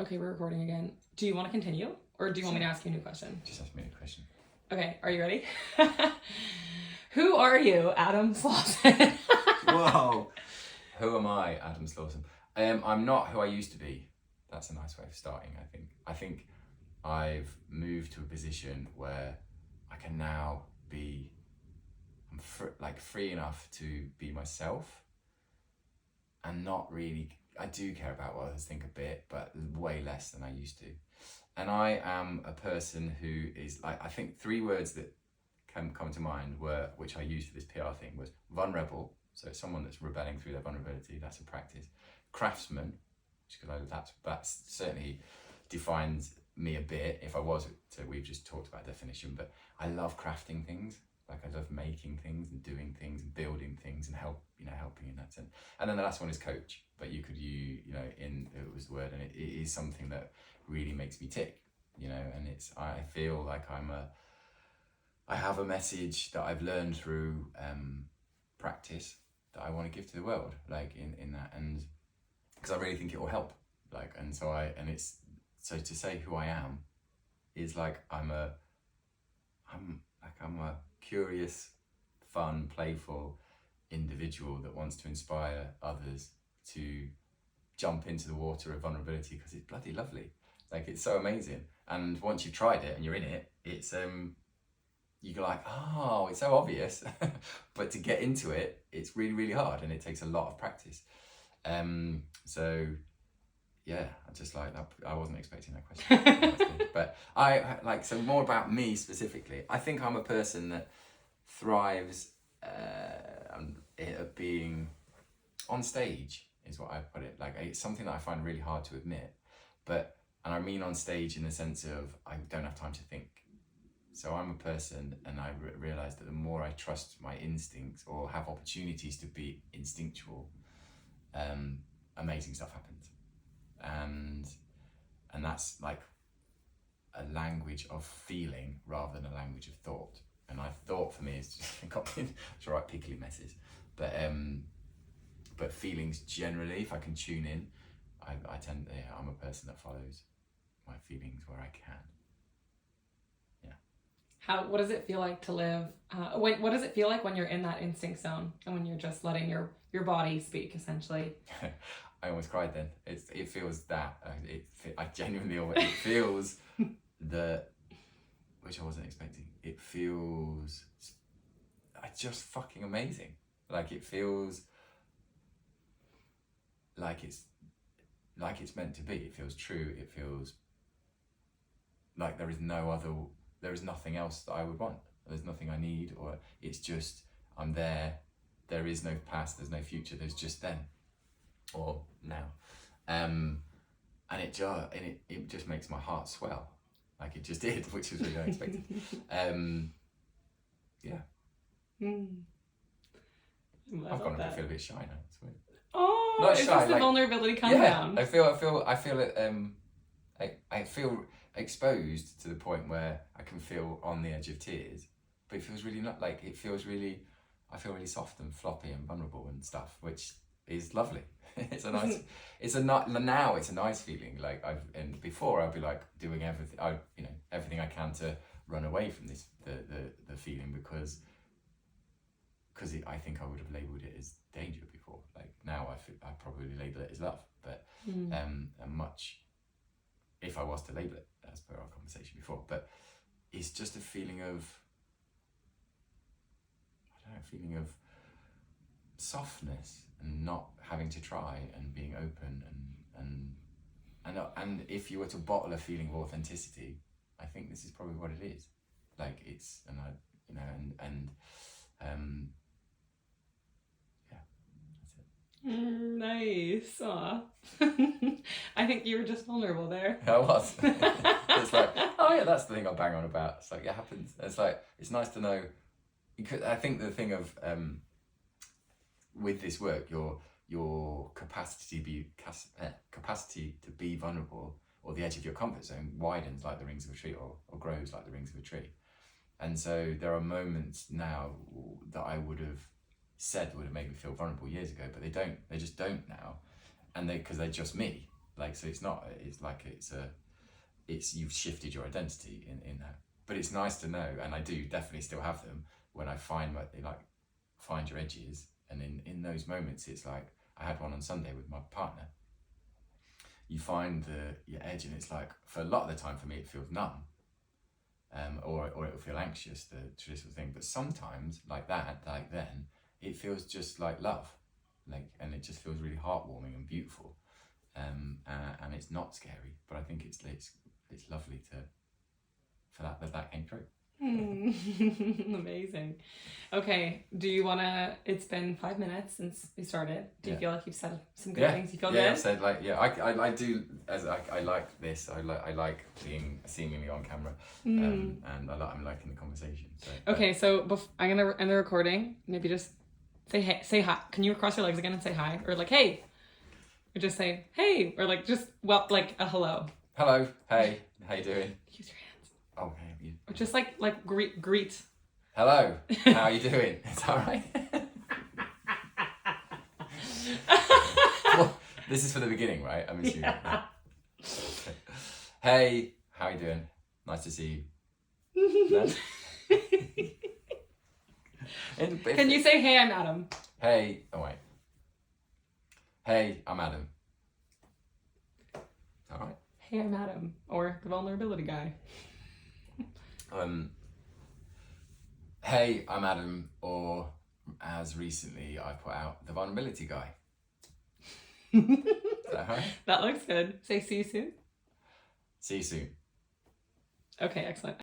Okay, we're recording again. Do you want to continue? Or do you want me to ask you a new question? Just ask me a question. Okay, are you ready? Who are you, Adam Slawson? Whoa! Who am I, Adam Slawson? I'm not who I used to be. That's a nice way of starting, I think. I think I've moved to a position where I can now be, free enough to be myself and not really, I do care about what others think a bit, but way less than I used to. And I am a person who is I think three words that can come to mind were, which I used for this PR thing, was vulnerable. So it's someone that's rebelling through their vulnerability. That's a practice. Craftsman, because that certainly defines me a bit. If I was to, we've just talked about definition, but I love crafting things. Like I love making things and doing things and building things and helping in that sense. And then the last one is coach. But you could it was the word, and it is something that really makes me tick. And I feel like I have a message that I've learned through practice that I want to give to the world, like in that, and because I really think it will help. So to say who I am is like I'm a curious, fun, playful individual that wants to inspire others to jump into the water of vulnerability, because it's bloody lovely. Like, it's so amazing. And once you've tried it and you're in it, it's you're like, oh, it's so obvious. But to get into it, it's really, really hard, and it takes a lot of practice. So yeah, I just like that. I wasn't expecting that question. But so more about me specifically. I think I'm a person that thrives at being on stage, is what I put it. Like, it's something that I find really hard to admit, and I mean on stage in the sense of I don't have time to think. So I'm a person, and I realize that the more I trust my instincts or have opportunities to be instinctual, amazing stuff happens. And that's like a language of feeling rather than a language of thought. And thought for me is just to write pickly messes, but feelings generally, if I can tune in, I'm a person that follows my feelings where I can. Yeah. What does it feel like to live? What does it feel like when you're in that instinct zone and when you're just letting your body speak, essentially? I almost cried then. It feels that. I genuinely, it feels which I wasn't expecting. It feels just fucking amazing. Like, it feels like it's meant to be. It feels true. It feels like there is nothing else that I would want. There's nothing I need, or it's just, I'm there. There is no past, there's no future, there's just then or now. And it just makes my heart swell, like it just did, which was really unexpected. Yeah. I've gone to feel a bit shy now. It's weird. Oh, not is shy, this the vulnerability coming down? I feel it. I feel exposed to the point where I can feel on the edge of tears, but it feels really not like it feels really. I feel really soft and floppy and vulnerable and stuff, which is lovely. It's a nice. Now it's a nice feeling. Like and before I'd be like doing everything. Everything I can to run away from this the feeling because I think I would have labelled it as danger before. Like, now I probably label it as love, but and much, if I was to label it as per our conversation before, but it's just a feeling of softness and not having to try and being open and if you were to bottle a feeling of authenticity, I think this is probably what it is. Like, it's Nice. Aw. I think you were just vulnerable there. I was. It's like, oh yeah, that's the thing I bang on about. It's like, it happens. It's like, it's nice to know. I think the thing of with this work, your capacity to be vulnerable, or the edge of your comfort zone, widens like the rings of a tree, or grows like the rings of a tree. And so there are moments now that I would have said would have made me feel vulnerable years ago, but they just don't now, and because they're just me. Like, so it's not, it's like, you've shifted your identity in that. But it's nice to know, and I do definitely still have them, when I find find your edges. And in those moments, it's like, I had one on Sunday with my partner. You find your edge, and it's like, for a lot of the time for me, it feels numb. Or it'll feel anxious, the traditional thing. But sometimes, like then, it feels just like love. And it just feels really heartwarming and beautiful. And it's not scary, but I think it's lovely for that came true. Amazing. Okay, do you want to, it's been 5 minutes since we started. Do you feel like you've said some good things? You feel good? Yeah, I've said I do, as I like this. I like being seemingly on camera, and I'm liking the conversation. So, okay, so I'm gonna end the recording. Maybe just say hi. Can you cross your legs again and say hi, or like hey, or just say hey, or like just like a hello. Hello, hey, how you doing? Use your hands. Okay. Or just like greet. Hello, how are you doing? It's all right. Well, this is for the beginning, right? I'm assuming. Yeah. Hey, how are you doing? Nice to see you. No? Can you say hey, I'm Adam? Hey, oh wait. Hey, I'm Adam. All right. Hey, I'm Adam, or the vulnerability guy. Hey, I'm Adam, or as recently I put out, the vulnerability guy. Is that right? That looks good. Say see you soon. See you soon. Okay, excellent.